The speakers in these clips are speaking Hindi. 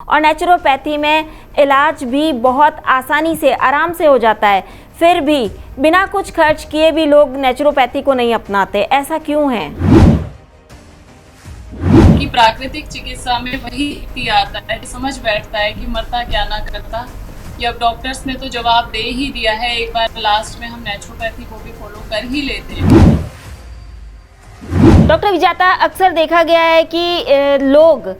और नेचुरोपैथी में इलाज भी बहुत आसानी से आराम से हो जाता है, फिर भी बिना कुछ खर्च किए भी लोग नेचुरोपैथी को नहीं अपनाते। ऐसा क्यों है? कि प्राकृतिक चिकित्सा में वही व्यक्ति आता है, समझ बैठता है कि मरता क्या ना करता, कि अब डॉक्टर्स ने तो जवाब दे ही दिया है, एक बार लास्ट में हम नेचुरोपैथी को भी फॉलो कर ही लेते हैं। डॉक्टर विजाता, अक्सर देखा गया है कि लोग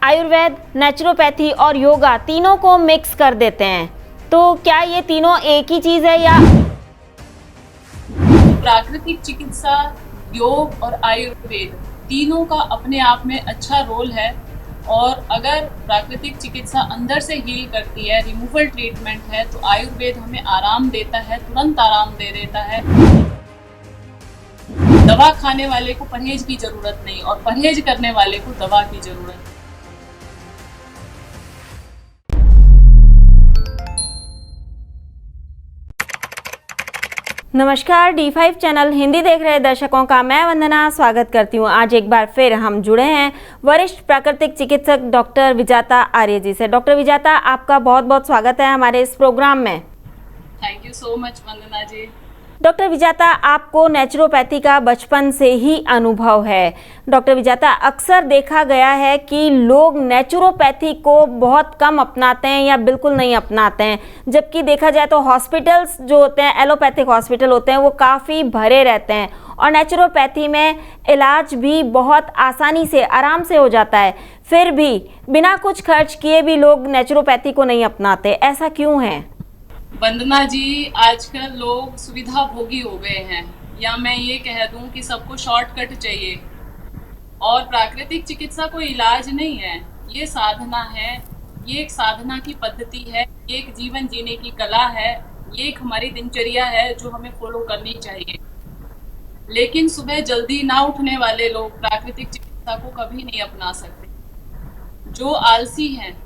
आयुर्वेद, नेचुरोपैथी और योगा तीनों को मिक्स कर देते हैं, तो क्या ये तीनों एक ही चीज है या? प्राकृतिक चिकित्सा, योग और आयुर्वेद तीनों का अपने आप में अच्छा रोल है। और अगर प्राकृतिक चिकित्सा अंदर से हील करती है, रिमूवल ट्रीटमेंट है, तो आयुर्वेद हमें आराम देता है, तुरंत आराम दे देता है। दवा खाने वाले को परहेज की जरूरत नहीं और परहेज करने वाले को दवा की जरूरत है। नमस्कार, D5 चैनल हिंदी देख रहे दर्शकों का मैं वंदना स्वागत करती हूँ। आज एक बार फिर हम जुड़े हैं वरिष्ठ प्राकृतिक चिकित्सक डॉक्टर विजाता आर्य जी से। डॉक्टर विजाता, आपका बहुत बहुत स्वागत है हमारे इस प्रोग्राम में। Thank you so much Vandana ji. Doctor Vijata, आपको नेचुरोपैथी का बचपन से ही अनुभव है। डॉक्टर विजाता, अक्सर देखा गया है कि लोग नेचुरोपैथी को बहुत कम अपनाते हैं या बिल्कुल नहीं अपनाते हैं, जबकि देखा जाए तो हॉस्पिटल्स जो होते हैं, एलोपैथिक हॉस्पिटल होते हैं, वो काफ़ी भरे रहते हैं और नेचुरोपैथी में इलाज भी बहुत आसानी से आराम से हो जाता है, फिर भी बिना कुछ खर्च किए भी लोग नेचुरोपैथी को नहीं अपनाते। ऐसा क्यों है? वंदना जी, आजकल लोग सुविधा भोगी हो गए हैं, या मैं ये कह दूं कि सबको शॉर्टकट चाहिए। और प्राकृतिक चिकित्सा कोई इलाज नहीं है, ये साधना है, ये एक साधना की पद्धति है, ये एक जीवन जीने की कला है, ये एक हमारी दिनचर्या है जो हमें फॉलो करनी चाहिए। लेकिन सुबह जल्दी ना उठने वाले लोग प्राकृतिक चिकित्सा को कभी नहीं अपना सकते। जो आलसी हैं,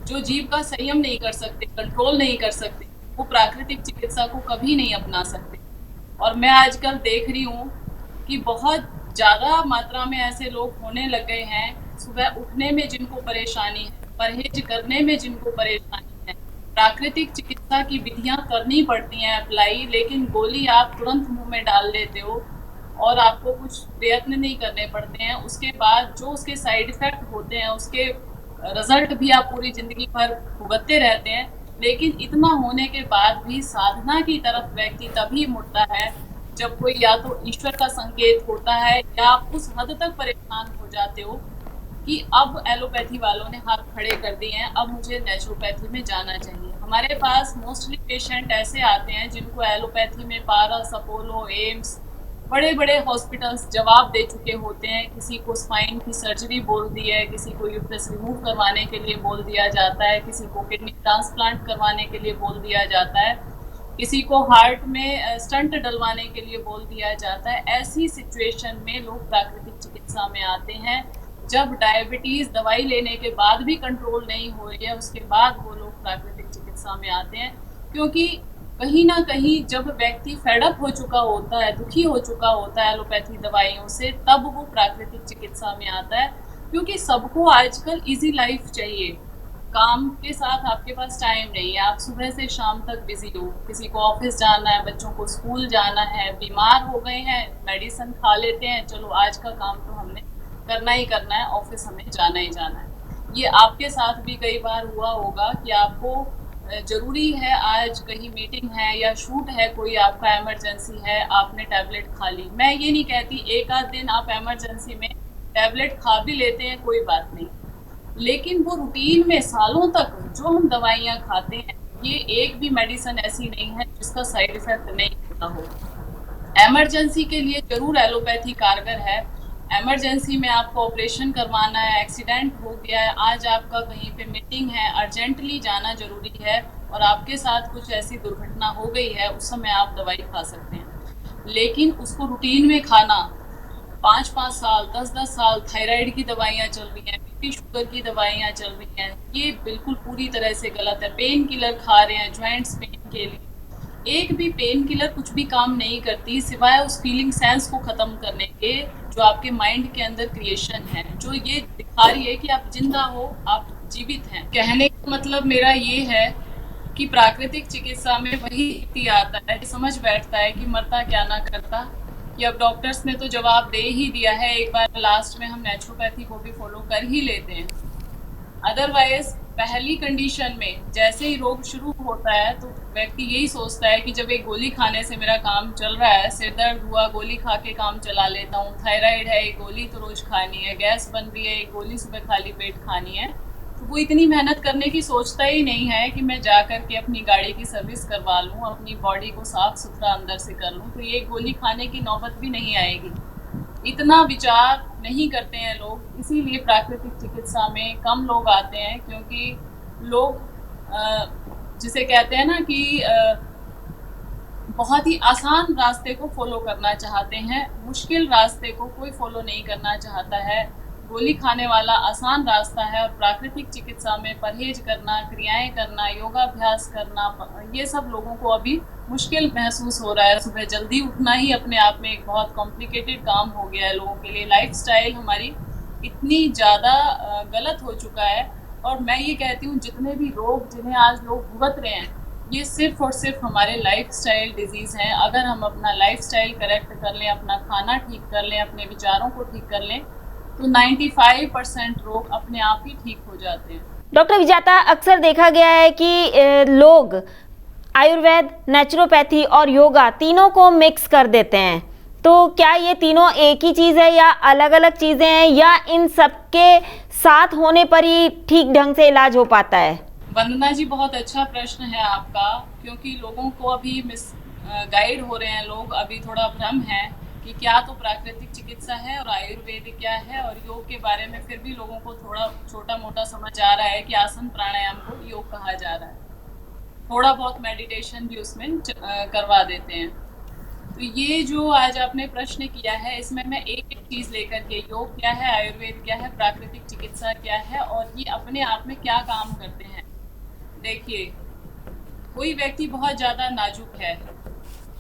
जो जीभ का संयम नहीं कर सकते, कंट्रोल नहीं कर सकते, वो प्राकृतिक चिकित्सा को कभी नहीं अपना सकते। और मैं आजकल देख रही हूँ कि बहुत ज़्यादा मात्रा में ऐसे लोग होने लग गए हैं, सुबह उठने में जिनको परेशानी है, परहेज करने में जिनको परेशानी है, प्राकृतिक चिकित्सा की विधियाँ करनी पड़ती हैं अप्लाई, लेकिन गोली आप तुरंत मुंह में डाल लेते हो और आपको कुछ प्रयत्न नहीं करने पड़ते हैं। उसके बाद जो उसके साइड इफेक्ट होते हैं, उसके रिजल्ट भी आप पूरी जिंदगी भर भुगतते रहते हैं। लेकिन इतना होने के बाद भी साधना की तरफ व्यक्ति तभी मुड़ता है जब कोई या तो ईश्वर का संकेत होता है, या आप उस हद तक परेशान हो जाते हो कि अब एलोपैथी वालों ने हाथ खड़े कर दिए हैं, अब मुझे नेचुरोपैथी में जाना चाहिए। हमारे पास मोस्टली पेशेंट ऐसे आते हैं जिनको एलोपैथी में पारस, अपोलो, एम्स, बड़े बड़े हॉस्पिटल्स जवाब दे चुके होते हैं। किसी को स्पाइन की सर्जरी बोल दी है, किसी को यूट्रस रिमूव करवाने के लिए बोल दिया जाता है, किसी को किडनी ट्रांसप्लांट करवाने के लिए बोल दिया जाता है, किसी को हार्ट में स्टंट डलवाने के लिए बोल दिया जाता है। ऐसी सिचुएशन में लोग प्राकृतिक चिकित्सा में आते हैं। जब डायबिटीज़ दवाई लेने के बाद भी कंट्रोल नहीं हो रही है, उसके बाद वो लोग प्राकृतिक चिकित्सा में आते हैं, क्योंकि कहीं ना कहीं जब व्यक्ति फेडअप हो चुका होता है, दुखी हो चुका होता है एलोपैथी दवाइयों से, तब वो प्राकृतिक चिकित्सा में आता है। क्योंकि सबको आजकल इजी लाइफ चाहिए, काम के साथ आपके पास टाइम नहीं है, आप सुबह से शाम तक बिजी हो, किसी को ऑफिस जाना है, बच्चों को स्कूल जाना है, बीमार हो गए हैं, मेडिसिन खा लेते हैं, चलो आज का काम तो हमने करना ही करना है, ऑफिस हमें जाना ही जाना है। ये आपके साथ भी कई बार हुआ होगा कि आपको जरूरी है, आज कहीं मीटिंग है या शूट है, कोई आपका इमरजेंसी है, आपने टैबलेट खा ली। मैं ये नहीं कहती एक आध दिन आप इमरजेंसी में टैबलेट खा भी लेते हैं, कोई बात नहीं, लेकिन वो रूटीन में सालों तक जो हम दवाइयाँ खाते हैं, ये एक भी मेडिसिन ऐसी नहीं है जिसका साइड इफेक्ट नहीं होता हो। इमरजेंसी के लिए जरूर एलोपैथी कारगर है। इमरजेंसी में आपको ऑपरेशन करवाना है, एक्सीडेंट हो गया है, आज आपका कहीं पे मीटिंग है, अर्जेंटली जाना जरूरी है और आपके साथ कुछ ऐसी दुर्घटना हो गई है, उस समय आप दवाई खा सकते हैं। लेकिन उसको रूटीन में खाना, 5-5 साल, 10-10 साल थायराइड की दवाइयाँ चल रही हैं, बीपी शुगर की दवाइयाँ चल रही हैं, ये बिल्कुल पूरी तरह से गलत है। पेन किलर खा रहे हैं जॉइंट्स पेन के लिए, एक भी पेन किलर कुछ भी काम नहीं करती सिवाय उस फीलिंग सेंस को ख़त्म करने के जो आपके माइंड के अंदर क्रिएशन है, जो ये दिखा रही है कि आप जिंदा हो, आप जीवित हैं। कहने का मतलब मेरा ये है कि प्राकृतिक चिकित्सा में वही व्यक्ति आता है, समझ बैठता है कि मरता क्या ना करता, कि अब डॉक्टर्स ने तो जवाब दे ही दिया है, एक बार लास्ट में हम नेचुरोपैथी को भी फॉलो कर ही लेते हैं। अदरवाइज पहली कंडीशन में जैसे ही रोग शुरू होता है तो व्यक्ति यही सोचता है कि जब एक गोली खाने से मेरा काम चल रहा है, सिर दर्द हुआ गोली खा के काम चला लेता हूँ, थायराइड है एक गोली तो रोज खानी है, गैस बन रही है एक गोली सुबह खाली पेट खानी है, तो वो इतनी मेहनत करने की सोचता ही नहीं है कि मैं जा कर के अपनी गाड़ी की सर्विस करवा लूँ, अपनी बॉडी को साफ सुथरा अंदर से कर लूँ, तो ये गोली खाने की नौबत भी नहीं आएगी। इतना विचार नहीं करते हैं लोग, इसीलिए प्राकृतिक चिकित्सा में कम लोग आते हैं, क्योंकि लोग जिसे कहते हैं ना कि बहुत ही आसान रास्ते को फॉलो करना चाहते हैं, मुश्किल रास्ते को कोई फॉलो नहीं करना चाहता है। गोली खाने वाला आसान रास्ता है, और प्राकृतिक चिकित्सा में परहेज करना, क्रियाएं करना, योगाभ्यास करना, ये सब लोगों को अभी मुश्किल महसूस हो रहा है। सुबह जल्दी उठना ही अपने आप में एक बहुत कॉम्प्लिकेटेड काम हो गया है लोगों के लिए। लाइफस्टाइल हमारी इतनी ज़्यादा गलत हो चुका है, और मैं ये कहती हूँ जितने भी रोग जिन्हें आज लोग भुगत रहे हैं, ये सिर्फ और सिर्फ हमारे लाइफस्टाइल डिजीज़ हैं। अगर हम अपना लाइफस्टाइल करेक्ट कर लें, अपना खाना ठीक कर लें, अपने विचारों को ठीक कर लें, तो 95% रोग अपने आप ही ठीक हो जाते हैं। डॉक्टर विजाता, अक्सर देखा गया है कि लोग आयुर्वेद, नेचुरोपैथी और योगा तीनों को मिक्स कर देते हैं, तो क्या ये तीनों एक ही चीज़ है या अलग अलग चीज़ें हैं, या इन सबके साथ होने पर ही ठीक ढंग से इलाज हो पाता है? वंदना जी, बहुत अच्छा प्रश्न है आपका, क्योंकि लोगों को अभी गाइड हो रहे हैं लोग, अभी थोड़ा भ्रम है कि क्या तो प्राकृतिक चिकित्सा है और आयुर्वेद क्या है, और योग के बारे में फिर भी लोगों को थोड़ा छोटा मोटा समझ आ रहा है कि आसन प्राणायाम को योग कहा जा रहा है, थोड़ा बहुत मेडिटेशन भी उसमें करवा देते हैं। तो ये जो आज आपने प्रश्न किया है, इसमें मैं एक एक चीज़ लेकर के, योग क्या है, आयुर्वेद क्या है, प्राकृतिक चिकित्सा क्या है, और ये अपने आप में क्या काम करते हैं। देखिए, कोई व्यक्ति बहुत ज़्यादा नाजुक है,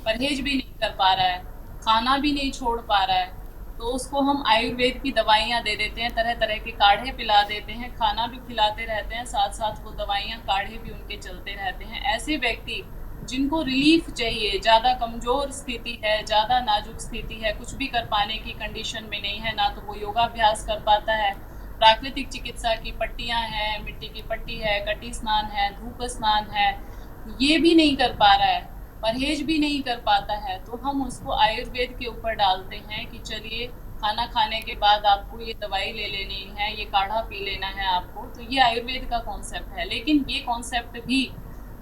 परहेज भी नहीं कर पा रहा है, खाना भी नहीं छोड़ पा रहा है, तो उसको हम आयुर्वेद की दवाइयाँ दे देते हैं, तरह तरह के काढ़े पिला देते हैं, खाना भी खिलाते रहते हैं, साथ साथ वो दवाइयाँ काढ़े भी उनके चलते रहते हैं। ऐसे व्यक्ति जिनको रिलीफ चाहिए, ज़्यादा कमज़ोर स्थिति है, ज़्यादा नाजुक स्थिति है, कुछ भी कर पाने की कंडीशन में नहीं है, ना तो वो योगाभ्यास कर पाता है, प्राकृतिक चिकित्सा की पट्टियाँ हैं, मिट्टी की पट्टी है, कटी स्नान है, धूप स्नान है, ये भी नहीं कर पा रहा है, परहेज भी नहीं कर पाता है, तो हम उसको आयुर्वेद के ऊपर डालते हैं कि चलिए खाना खाने के बाद आपको ये दवाई ले लेनी है, ये काढ़ा पी लेना है आपको। तो ये आयुर्वेद का कॉन्सेप्ट है, लेकिन ये कॉन्सेप्ट भी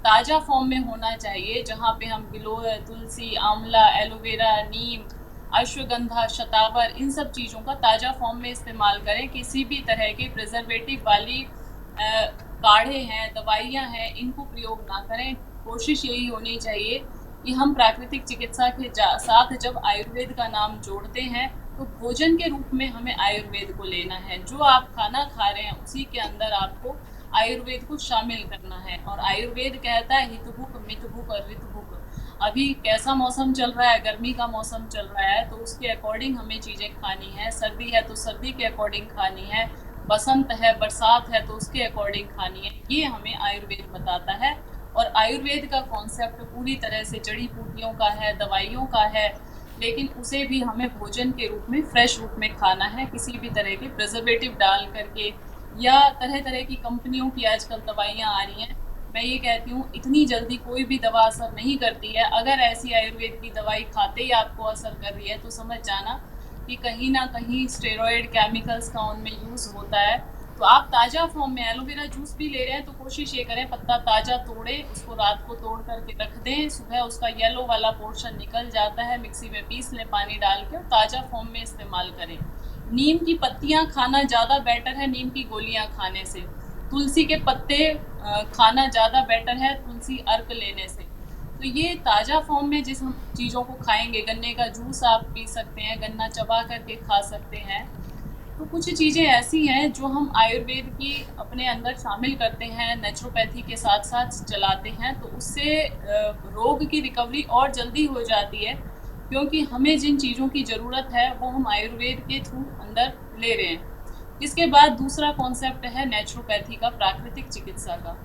ताज़ा फॉर्म में होना चाहिए, जहाँ पे हम गिलोय, तुलसी, आंवला, एलोवेरा, नीम, अश्वगंधा, शतावर, इन सब चीज़ों का ताज़ा फॉर्म में इस्तेमाल करें। किसी भी तरह के प्रिजर्वेटिव वाली काढ़े हैं, दवाइयाँ हैं, इनको प्रयोग ना करें। कोशिश यही होनी चाहिए कि हम प्राकृतिक चिकित्सा के साथ जब आयुर्वेद का नाम जोड़ते हैं, तो भोजन के रूप में हमें आयुर्वेद को लेना है। जो आप खाना खा रहे हैं उसी के अंदर आपको आयुर्वेद को शामिल करना है। और आयुर्वेद कहता है हितभुक, मितभुक और ऋतभुक। अभी कैसा मौसम चल रहा है, गर्मी का मौसम चल रहा है, तो उसके अकॉर्डिंग हमें चीज़ें खानी है। सर्दी है तो सर्दी के अकॉर्डिंग खानी है, बसंत है, बरसात है तो उसके अकॉर्डिंग खानी है। ये हमें आयुर्वेद बताता है। और आयुर्वेद का कॉन्सेप्ट पूरी तरह से जड़ी बूटियों का है, दवाइयों का है, लेकिन उसे भी हमें भोजन के रूप में, फ्रेश रूप में खाना है, किसी भी तरह के प्रिजर्वेटिव डाल करके, या तरह तरह की कंपनियों की आजकल दवाइयाँ आ रही हैं। मैं ये कहती हूँ इतनी जल्दी कोई भी दवा असर नहीं करती है। अगर ऐसी आयुर्वेद की दवाई खाते ही आपको असर कर रही है, तो समझ जाना कि कहीं ना कहीं स्टेरॉयड केमिकल्स का उनमें यूज़ होता है। तो आप ताज़ा फॉर्म में एलोवेरा जूस भी ले रहे हैं तो कोशिश ये करें पत्ता ताज़ा तोड़ें, उसको रात को तोड़ करके रख दें, सुबह उसका येलो वाला पोर्शन निकल जाता है, मिक्सी में पीस लें पानी डाल के, और ताज़ा फॉर्म में इस्तेमाल करें। नीम की पत्तियाँ खाना ज़्यादा बेटर है नीम की गोलियाँ खाने से। तुलसी के पत्ते खाना ज़्यादा बेटर है तुलसी अर्क लेने से। तो ये ताज़ा फॉर्म में जिस हम चीज़ों को खाएंगे, गन्ने का जूस आप पी सकते हैं, गन्ना चबा करके खा सकते हैं। तो कुछ चीज़ें ऐसी हैं जो हम आयुर्वेद की अपने अंदर शामिल करते हैं, नेचुरोपैथी के साथ साथ चलाते हैं, तो उससे रोग की रिकवरी और जल्दी हो जाती है, क्योंकि हमें जिन चीज़ों की ज़रूरत है वो हम आयुर्वेद के थ्रू अंदर ले रहे हैं। इसके बाद दूसरा कॉन्सेप्ट है नेचुरोपैथी का, प्राकृतिक चिकित्सा का।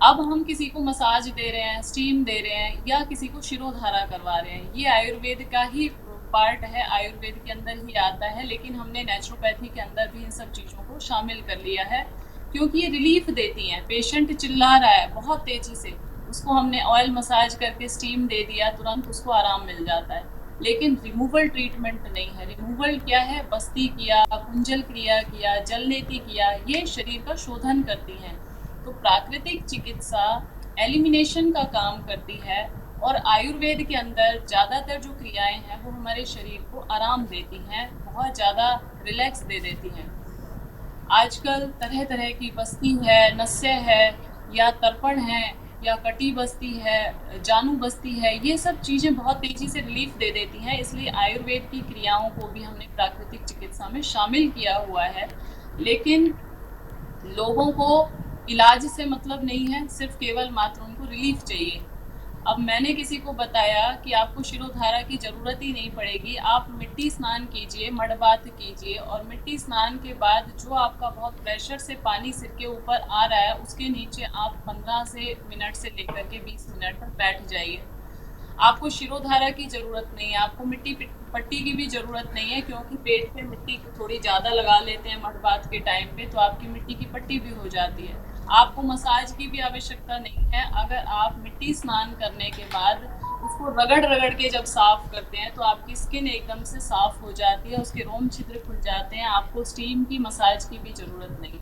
अब हम किसी को मसाज दे रहे हैं, स्टीम दे रहे हैं, या किसी को शिरोधारा करवा रहे हैं, ये आयुर्वेद का ही पार्ट है, आयुर्वेद के अंदर ही आता है, लेकिन हमने नेचुरोपैथी के अंदर भी इन सब चीज़ों को शामिल कर लिया है, क्योंकि ये रिलीफ देती हैं। पेशेंट चिल्ला रहा है बहुत तेज़ी से, उसको हमने ऑयल मसाज करके स्टीम दे दिया, तुरंत उसको आराम मिल जाता है। लेकिन रिमूवल ट्रीटमेंट नहीं है। रिमूवल क्या है? बस्ती किया, कुंजल क्रिया किया, जलनेति किया, ये शरीर का शोधन करती हैं। तो प्राकृतिक चिकित्सा एलिमिनेशन का काम करती है, और आयुर्वेद के अंदर ज़्यादातर जो क्रियाएं हैं वो हमारे शरीर को आराम देती हैं, बहुत ज़्यादा रिलैक्स दे देती हैं। आजकल तरह तरह की बस्ती है, नस्य है, या तर्पण है, या कटी बस्ती है, जानू बस्ती है, ये सब चीज़ें बहुत तेज़ी से रिलीफ दे देती हैं। इसलिए आयुर्वेद की क्रियाओं को भी हमने प्राकृतिक चिकित्सा में शामिल किया हुआ है। लेकिन लोगों को इलाज से मतलब नहीं है, सिर्फ केवल मात्र उनको रिलीफ चाहिए। अब मैंने किसी को बताया कि आपको शिरोधारा की ज़रूरत ही नहीं पड़ेगी, आप मिट्टी स्नान कीजिए, मडबात कीजिए, और मिट्टी स्नान के बाद जो आपका बहुत प्रेशर से पानी सिर के ऊपर आ रहा है उसके नीचे आप 15 मिनट से लेकर के 20 मिनट तक बैठ जाइए। आपको शिरोधारा की ज़रूरत नहीं है, आपको मिट्टी पट्टी की भी ज़रूरत नहीं है, क्योंकि पेट पे मिट्टी थोड़ी ज़्यादा लगा लेते हैं मडबात के टाइम पे, तो आपकी मिट्टी की पट्टी भी हो जाती है। आपको मसाज की भी आवश्यकता नहीं है। अगर आप मिट्टी स्नान करने के बाद उसको रगड़ रगड़ के जब साफ़ करते हैं तो आपकी स्किन एकदम से साफ़ हो जाती है, उसके रोम छिद्र खुल जाते हैं, आपको स्टीम की, मसाज की भी ज़रूरत नहीं।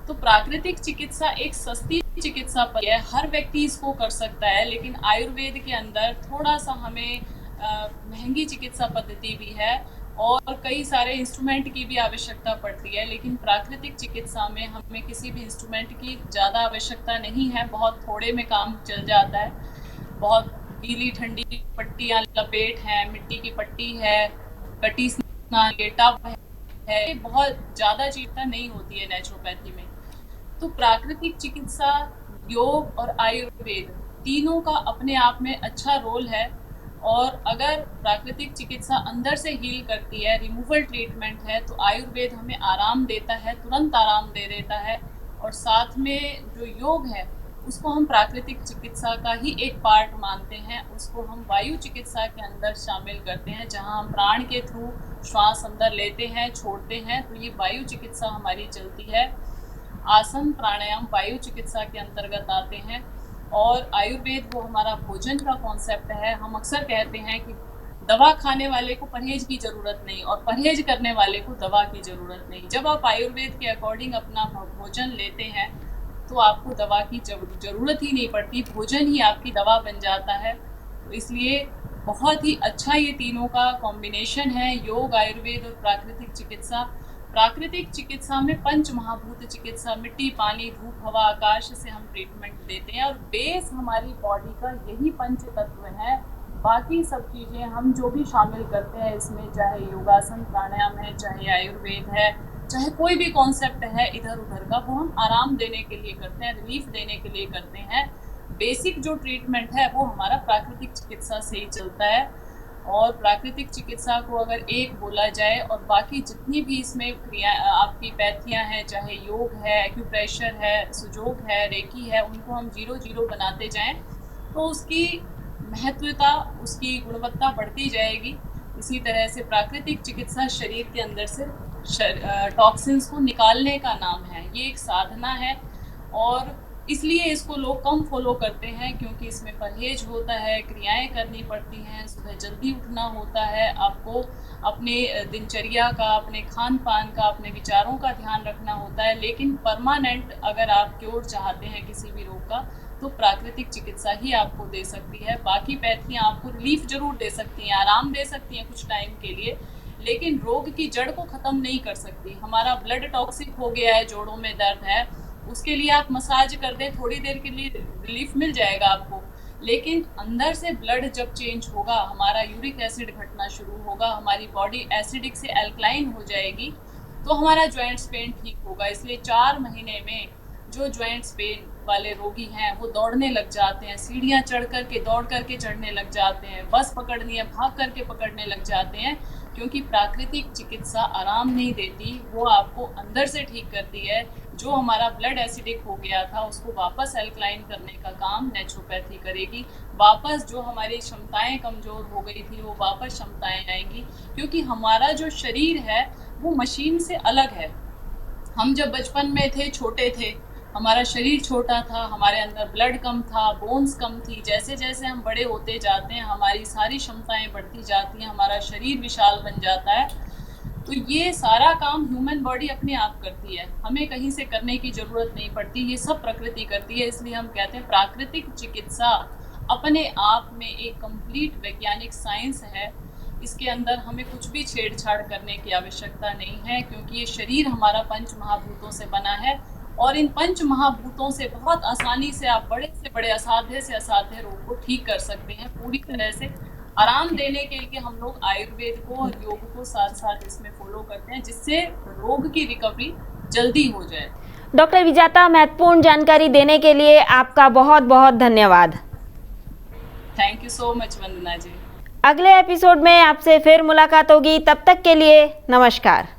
तो प्राकृतिक चिकित्सा एक सस्ती चिकित्सा पर है, हर व्यक्ति इसको कर सकता है, लेकिन आयुर्वेद के अंदर थोड़ा सा हमें महंगी चिकित्सा पद्धति भी है और कई सारे इंस्ट्रूमेंट की भी आवश्यकता पड़ती है। लेकिन प्राकृतिक चिकित्सा में हमें किसी भी इंस्ट्रूमेंट की ज़्यादा आवश्यकता नहीं है, बहुत थोड़े में काम चल जाता है। बहुत गीली ठंडी पट्टियाँ लपेट हैं, मिट्टी की पट्टी है, कटी स्नान के टब है, बहुत ज़्यादा चिकित्सा नहीं होती है नेचुरोपैथी में। तो प्राकृतिक चिकित्सा, योग और आयुर्वेद तीनों का अपने आप में अच्छा रोल है, और अगर प्राकृतिक चिकित्सा अंदर से हील करती है, रिमूवल ट्रीटमेंट है, तो आयुर्वेद हमें आराम देता है, तुरंत आराम दे देता है। और साथ में जो योग है उसको हम प्राकृतिक चिकित्सा का ही एक पार्ट मानते हैं, उसको हम वायु चिकित्सा के अंदर शामिल करते हैं, जहां हम प्राण के थ्रू श्वास अंदर लेते हैं, छोड़ते हैं, तो ये वायु चिकित्सा हमारी चलती है। आसन प्राणायाम वायु चिकित्सा के अंतर्गत आते हैं। और आयुर्वेद वो हमारा भोजन का कॉन्सेप्ट है। हम अक्सर कहते हैं कि दवा खाने वाले को परहेज की ज़रूरत नहीं, और परहेज करने वाले को दवा की ज़रूरत नहीं। जब आप आयुर्वेद के अकॉर्डिंग अपना भोजन लेते हैं तो आपको दवा की ज़रूरत ही नहीं पड़ती, भोजन ही आपकी दवा बन जाता है। तो इसलिए बहुत ही अच्छा ये तीनों का कॉम्बिनेशन है, योग, आयुर्वेद और प्राकृतिक चिकित्सा। प्राकृतिक चिकित्सा में पंच महाभूत चिकित्सा, मिट्टी, पानी, धूप, हवा, आकाश से हम ट्रीटमेंट देते हैं, और बेस हमारी बॉडी का यही पंच तत्व है। बाकी सब चीज़ें हम जो भी शामिल करते हैं इसमें, चाहे योगासन प्राणायाम है, चाहे आयुर्वेद है, चाहे कोई भी कॉन्सेप्ट है इधर उधर का, वो हम आराम देने के लिए करते हैं, रिलीफ देने के लिए करते हैं। बेसिक जो ट्रीटमेंट है वो हमारा प्राकृतिक चिकित्सा से ही चलता है। और प्राकृतिक चिकित्सा को अगर एक बोला जाए, और बाकी जितनी भी इसमें क्रिया आपकी पैथियाँ हैं, चाहे योग है, एक्यूप्रेशर है, सुजोग है, रेकी है, उनको हम 0-0 बनाते जाएं तो उसकी महत्वता, उसकी गुणवत्ता बढ़ती जाएगी। इसी तरह से प्राकृतिक चिकित्सा शरीर के अंदर से टॉक्सिन्स को निकालने का नाम है, ये एक साधना है, और इसलिए इसको लोग कम फॉलो करते हैं, क्योंकि इसमें परहेज होता है, क्रियाएं करनी पड़ती हैं, सुबह जल्दी उठना होता है, आपको अपने दिनचर्या का, अपने खान पान का, अपने विचारों का ध्यान रखना होता है। लेकिन परमानेंट अगर आप क्योर चाहते हैं किसी भी रोग का, तो प्राकृतिक चिकित्सा ही आपको दे सकती है। बाकी पैथियाँ आपको रिलीफ जरूर दे सकती हैं, आराम दे सकती हैं कुछ टाइम के लिए, लेकिन रोग की जड़ को ख़त्म नहीं कर सकती। हमारा ब्लड टॉक्सिक हो गया है, जोड़ों में दर्द है, उसके लिए आप मसाज कर दें, थोड़ी देर के लिए रिलीफ मिल जाएगा आपको, लेकिन अंदर से ब्लड जब चेंज होगा, हमारा यूरिक एसिड घटना शुरू होगा, हमारी बॉडी एसिडिक से एल्कलाइन हो जाएगी, तो हमारा जॉइंट्स पेन ठीक होगा। इसलिए 4 महीने में जो जॉइंट्स पेन वाले रोगी हैं वो दौड़ने लग जाते हैं, सीढ़ियाँ चढ़ कर के, दौड़ करके चढ़ने लग जाते हैं, बस पकड़नी है भाग करके पकड़ने लग जाते हैं, क्योंकि प्राकृतिक चिकित्सा आराम नहीं देती, वो आपको अंदर से ठीक करती है। जो हमारा ब्लड एसिडिक हो गया था उसको वापस एल्कलाइन करने का काम नेचुरोपैथी करेगी। वापस जो हमारी क्षमताएं कमज़ोर हो गई थी वो वापस क्षमताएं आएंगी, क्योंकि हमारा जो शरीर है वो मशीन से अलग है। हम जब बचपन में थे, छोटे थे, हमारा शरीर छोटा था, हमारे अंदर ब्लड कम था, बोन्स कम थी। जैसे जैसे हम बड़े होते जाते हैं हमारी सारी क्षमताएं बढ़ती जाती हैं, हमारा शरीर विशाल बन जाता है। तो ये सारा काम ह्यूमन बॉडी अपने आप करती है, हमें कहीं से करने की ज़रूरत नहीं पड़ती, ये सब प्रकृति करती है। इसलिए हम कहते हैं प्राकृतिक चिकित्सा अपने आप में एक कंप्लीट वैज्ञानिक साइंस है। इसके अंदर हमें कुछ भी छेड़छाड़ करने की आवश्यकता नहीं है, क्योंकि ये शरीर हमारा पंच महाभूतों से बना है और इन पंच महाभूतों से बहुत आसानी से आप बड़े से बड़े, असाध्य से असाध्य रोग को ठीक कर सकते हैं। पूरी तरह से आराम देने के लिए हम लोग आयुर्वेद को और योग को साथ साथ इसमें फॉलो करते हैं, जिससे रोग की रिकवरी जल्दी हो जाए। डॉक्टर विजाता, महत्वपूर्ण जानकारी देने के लिए आपका बहुत बहुत धन्यवाद। Thank you so much Vandana जी। अगले एपिसोड में आपसे फिर मुलाकात होगी, तब तक के लिए नमस्कार।